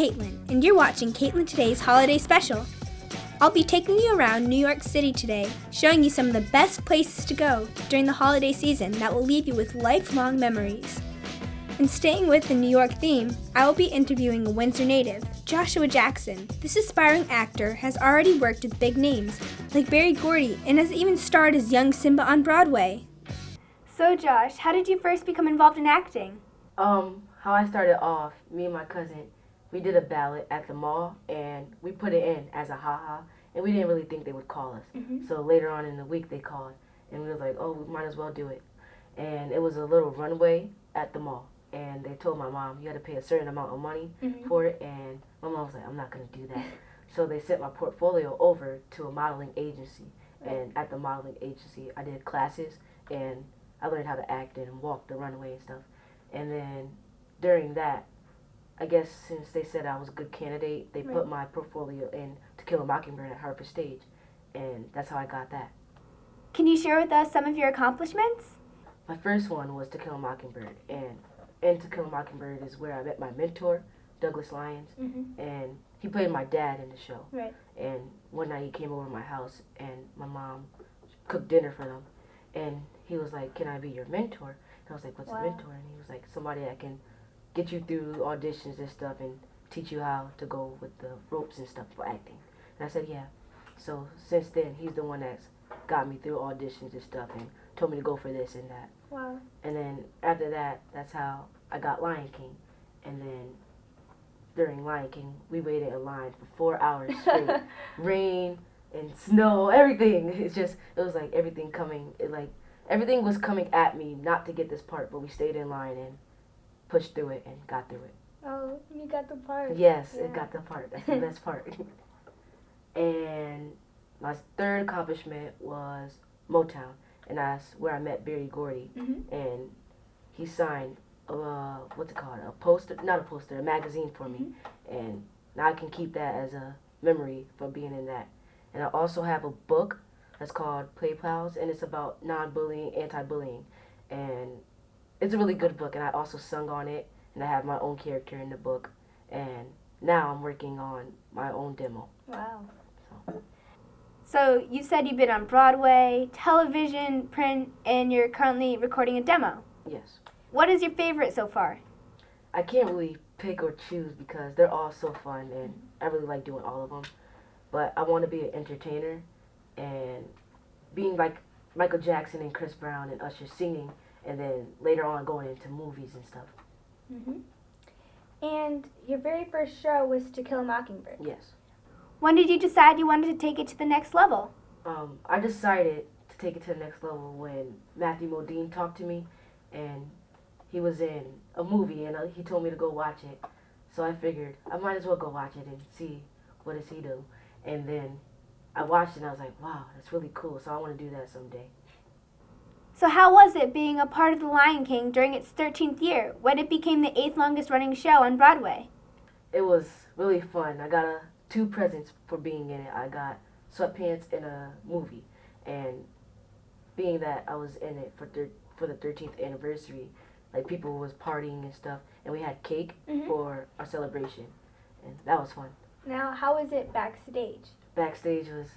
Kaitlyn, and you're watching Kaitlyn Today's Holiday Special. I'll be taking you around New York City today, showing you some of the best places to go during the holiday season that will leave you with lifelong memories. And staying with the New York theme, I will be interviewing a Windsor native, Joshua Jackson. This aspiring actor has already worked with big names like Berry Gordy and has even starred as Young Simba on Broadway. So Josh, how did you first become involved in acting? How I started off, me and my cousin, we did a ballot at the mall, and we put it in as a ha-ha, and we didn't really think they would call us. So later on in the week, they called, and we was like, oh, we might as well do it. And it was a little runway at the mall, and they told my mom, you had to pay a certain amount of money for it, and my mom was like, I'm not going to do that. So they sent my portfolio over to a modeling agency, and at the modeling agency, I did classes, and I learned how to act and walk the runway and stuff. And then during that, I guess since they said I was a good candidate, they put my portfolio in To Kill a Mockingbird at Harper Stage, and that's how I got that. Can you share with us some of your accomplishments? My first one was To Kill a Mockingbird, and in To Kill a Mockingbird is where I met my mentor, Douglas Lyons, and he played my dad in the show. And one night he came over to my house, and my mom cooked dinner for them, and he was like, can I be your mentor? And I was like, what's a mentor? And he was like, somebody that can get you through auditions and stuff and teach you how to go with the ropes and stuff for acting. And I said, yeah. So since then, he's the one that's got me through auditions and stuff and told me to go for this and that. And then after that, that's how I got Lion King. And then during Lion King, we waited in line for 4 hours straight. Rain and snow, everything. It was like everything everything was coming at me not to get this part, but we stayed in line and pushed through it and got through it. Oh, you got the part. Yes, it got the part. That's the best part. And my third accomplishment was Motown, and that's where I met Berry Gordy, and he signed a magazine for me, and now I can keep that as a memory for being in that. And I also have a book that's called Play Pals, and it's about non-bullying, anti-bullying, and it's a really good book, and I also sung on it, and I have my own character in the book, and now I'm working on my own demo. Wow. So you said you've been on Broadway, television, print, and you're currently recording a demo. Yes. What is your favorite so far? I can't really pick or choose because they're all so fun, and I really like doing all of them. But I want to be an entertainer, and being like Michael Jackson and Chris Brown and Usher singing, and then later on going into movies and stuff. And your very first show was To Kill a Mockingbird. Yes. When did you decide you wanted to take it to the next level? I decided to take it to the next level when Matthew Modine talked to me, and he was in a movie, and he told me to go watch it. So I figured I might as well go watch it and see what does he do. And then I watched it, and I was like, wow, that's really cool, so I want to do that someday. So how was it being a part of The Lion King during its 13th year, when it became the 8th longest running show on Broadway? It was really fun. I got 2 presents for being in it. I got sweatpants and a movie. And being that I was in it for the 13th anniversary, like people was partying and stuff, and we had cake for our celebration. And that was fun. Now, how was it backstage? Backstage was,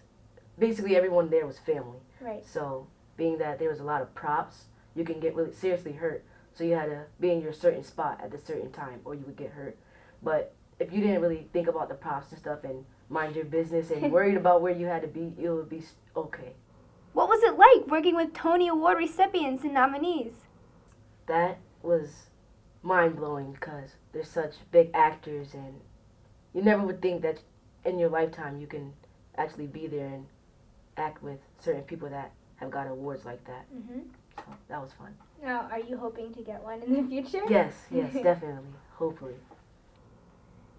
basically everyone there was family. Right. So being that there was a lot of props, you can get really seriously hurt. So you had to be in your certain spot at a certain time or you would get hurt. But if you didn't really think about the props and stuff and mind your business and worried about where you had to be, it would be okay. What was it like working with Tony Award recipients and nominees? That was mind-blowing because they're such big actors, and you never would think that in your lifetime you can actually be there and act with certain people that have got awards like that. So that was fun. Now, are you hoping to get one in the future? Yes, definitely. Hopefully.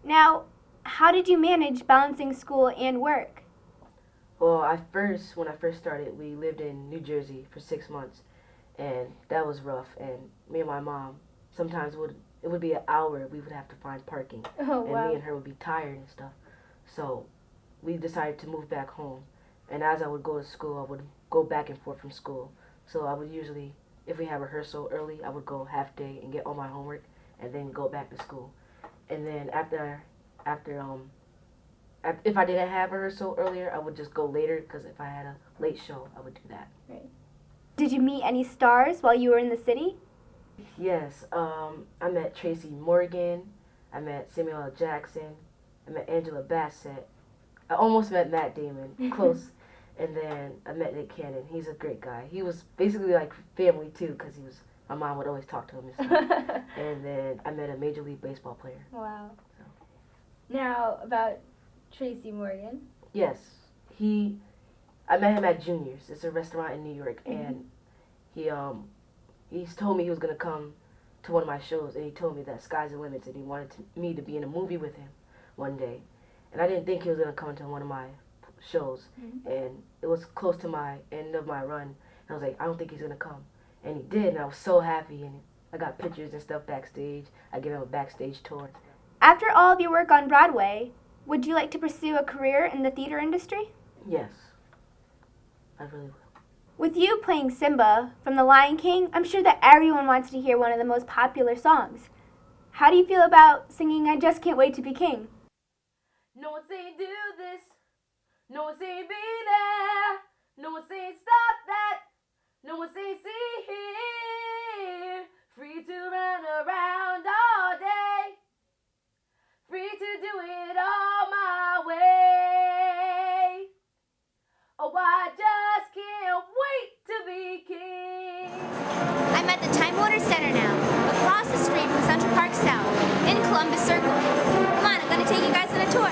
Now, how did you manage balancing school and work? Well, when I first started, we lived in New Jersey for 6 months, and that was rough. And me and my mom, sometimes it would be an hour we would have to find parking. Oh, wow. And me and her would be tired and stuff. So we decided to move back home. And as I would go to school, I would go back and forth from school. So I would usually, if we had rehearsal early, I would go half day and get all my homework and then go back to school. And then after after if I didn't have rehearsal earlier, I would just go later, because if I had a late show, I would do that. Right. Did you meet any stars while you were in the city? Yes, I met Tracy Morgan, I met Samuel L. Jackson, I met Angela Bassett, I almost met Matt Damon, close, and then I met Nick Cannon. He's a great guy. He was basically like family too, because my mom would always talk to him and stuff. And then I met a Major League Baseball player. Wow. So. Now, about Tracy Morgan. Yes, I met him at Junior's. It's a restaurant in New York, and he's told me he was gonna come to one of my shows, and he told me that sky's the limit, and he wanted me to be in a movie with him one day. And I didn't think he was gonna come to one of my shows, and it was close to my end of my run. And I was like, I don't think he's gonna come, and he did, and I was so happy. And I got pictures and stuff backstage. I gave him a backstage tour. After all of your work on Broadway, would you like to pursue a career in the theater industry? Yes, I really will. With you playing Simba from The Lion King, I'm sure that everyone wants to hear one of the most popular songs. How do you feel about singing I Just Can't Wait to Be King? No one saying do this, no one saying be there, no one saying stop that, no one saying see here, free to run around all day, free to do it all my way. Oh, I just can't wait to be king. I'm at the Time Warner Center now, across the street from Central Park South, in Columbus Circle. Come on, I'm going to take you guys on a tour.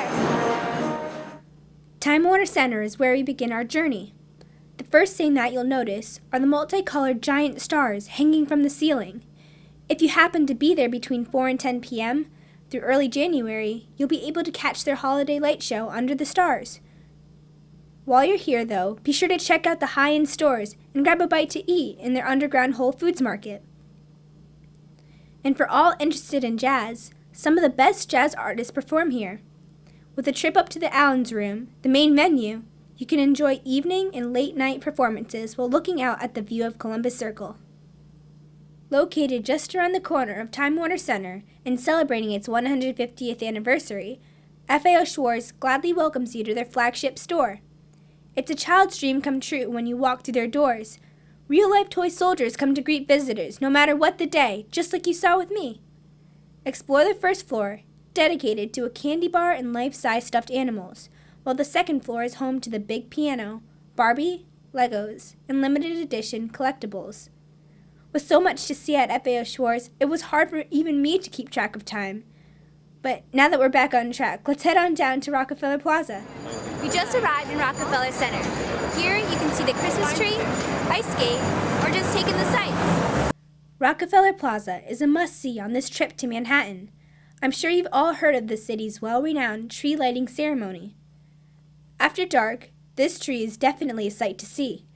Time Warner Center is where we begin our journey. The first thing that you'll notice are the multicolored giant stars hanging from the ceiling. If you happen to be there between 4 and 10 p.m., through early January, you'll be able to catch their holiday light show under the stars. While you're here, though, be sure to check out the high-end stores and grab a bite to eat in their underground Whole Foods market. And for all interested in jazz, some of the best jazz artists perform here. With a trip up to the Allen's Room, the main venue, you can enjoy evening and late-night performances while looking out at the view of Columbus Circle. Located just around the corner of Time Warner Center and celebrating its 150th anniversary, FAO Schwartz gladly welcomes you to their flagship store. It's a child's dream come true when you walk through their doors. Real-life toy soldiers come to greet visitors no matter what the day, just like you saw with me. Explore the first floor, dedicated to a candy bar and life-size stuffed animals, while the second floor is home to the big piano, Barbie, Legos, and limited edition collectibles. With so much to see at FAO Schwartz, it was hard for even me to keep track of time. But now that we're back on track, let's head on down to Rockefeller Plaza. We just arrived in Rockefeller Center. Here you can see the Christmas tree, ice skate, or just take in the sights. Rockefeller Plaza is a must-see on this trip to Manhattan. I'm sure you've all heard of the city's well-renowned tree lighting ceremony. After dark, this tree is definitely a sight to see.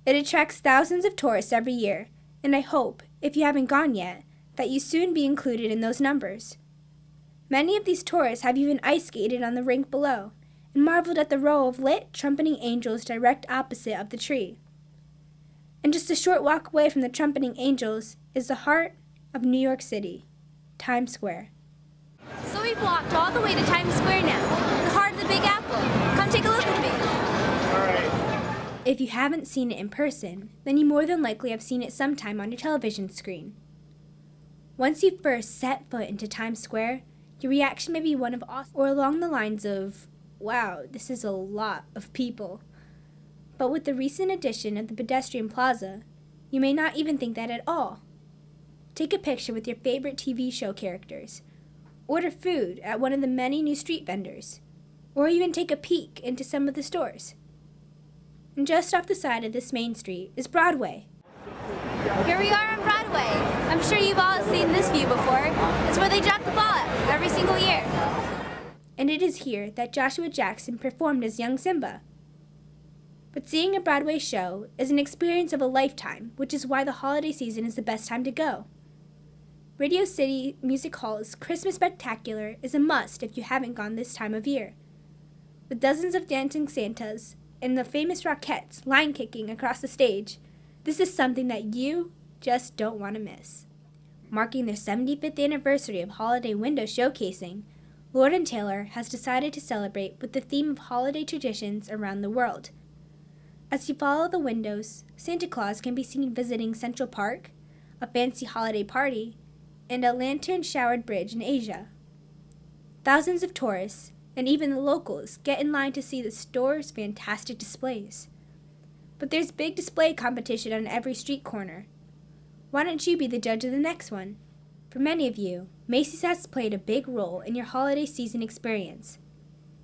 It attracts thousands of tourists every year, and I hope, if you haven't gone yet, that you soon be included in those numbers. Many of these tourists have even ice skated on the rink below and marveled at the row of lit, trumpeting angels direct opposite of the tree. And just a short walk away from the trumpeting angels is the heart of New York City, Times Square. So we've walked all the way to Times Square now, the heart of the Big Apple. Come take a look with me. All right. If you haven't seen it in person, then you more than likely have seen it sometime on your television screen. Once you first set foot into Times Square, your reaction may be one of awesome, or along the lines of, wow, this is a lot of people. But with the recent addition of the pedestrian plaza, you may not even think that at all. Take a picture with your favorite TV show characters. Order food at one of the many new street vendors. Or even take a peek into some of the stores. And just off the side of this main street is Broadway. Here we are on Broadway. I'm sure you've all seen this view before. It's where they drop the ball at every single year. And it is here that Joshua Jackson performed as Young Simba. But seeing a Broadway show is an experience of a lifetime, which is why the holiday season is the best time to go. Radio City Music Hall's Christmas Spectacular is a must if you haven't gone this time of year. With dozens of dancing Santas and the famous Rockettes line-kicking across the stage, this is something that you just don't want to miss. Marking their 75th anniversary of holiday window showcasing, Lord & Taylor has decided to celebrate with the theme of holiday traditions around the world. As you follow the windows, Santa Claus can be seen visiting Central Park, a fancy holiday party, and a lantern-showered bridge in Asia. Thousands of tourists, and even the locals, get in line to see the store's fantastic displays. But there's big display competition on every street corner. Why don't you be the judge of the next one? For many of you, Macy's has played a big role in your holiday season experience.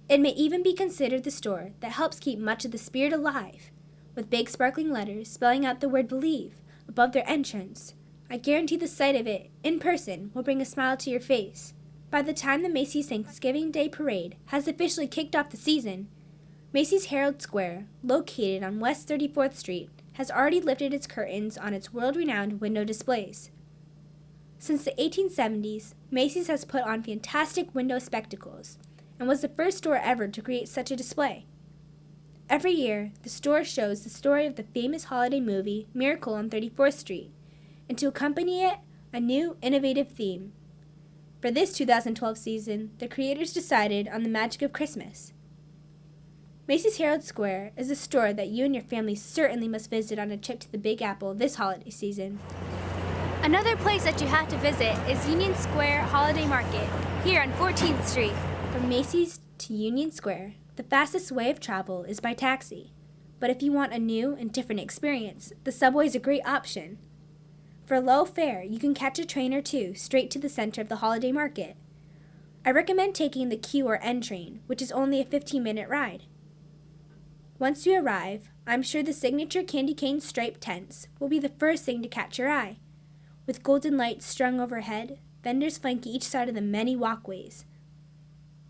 It may even be considered the store that helps keep much of the spirit alive, with big sparkling letters spelling out the word believe above their entrance. I guarantee the sight of it, in person, will bring a smile to your face. By the time the Macy's Thanksgiving Day Parade has officially kicked off the season, Macy's Herald Square, located on West 34th Street, has already lifted its curtains on its world-renowned window displays. Since the 1870s, Macy's has put on fantastic window spectacles and was the first store ever to create such a display. Every year, the store shows the story of the famous holiday movie Miracle on 34th Street, and to accompany it, a new, innovative theme. For this 2012 season, the creators decided on the magic of Christmas. Macy's Herald Square is a store that you and your family certainly must visit on a trip to the Big Apple this holiday season. Another place that you have to visit is Union Square Holiday Market, here on 14th Street. From Macy's to Union Square, the fastest way of travel is by taxi. But if you want a new and different experience, the subway is a great option. For a low fare, you can catch a train or two straight to the center of the holiday market. I recommend taking the Q or N train, which is only a 15-minute ride. Once you arrive, I'm sure the signature candy cane striped tents will be the first thing to catch your eye. With golden lights strung overhead, vendors flank each side of the many walkways.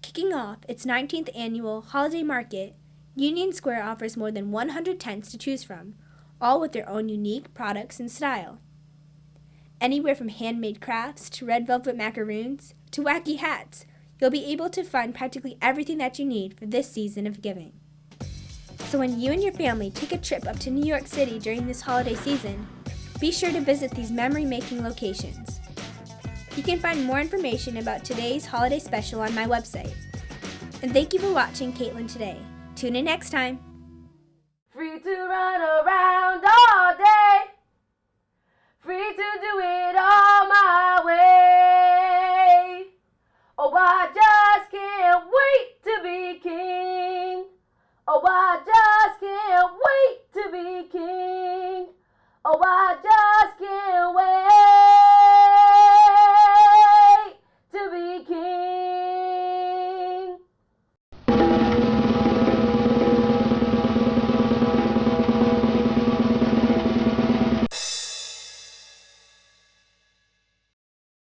Kicking off its 19th annual holiday market, Union Square offers more than 100 tents to choose from, all with their own unique products and style. Anywhere from handmade crafts to red velvet macaroons to wacky hats, you'll be able to find practically everything that you need for this season of giving. So when you and your family take a trip up to New York City during this holiday season, be sure to visit these memory-making locations. You can find more information about today's holiday special on my website. And thank you for watching Kaitlyn Today. Tune in next time. Free to run around all day. Free to do it all my way. Oh, I just can't wait to be king. Oh, I just can't wait to be king. Oh, I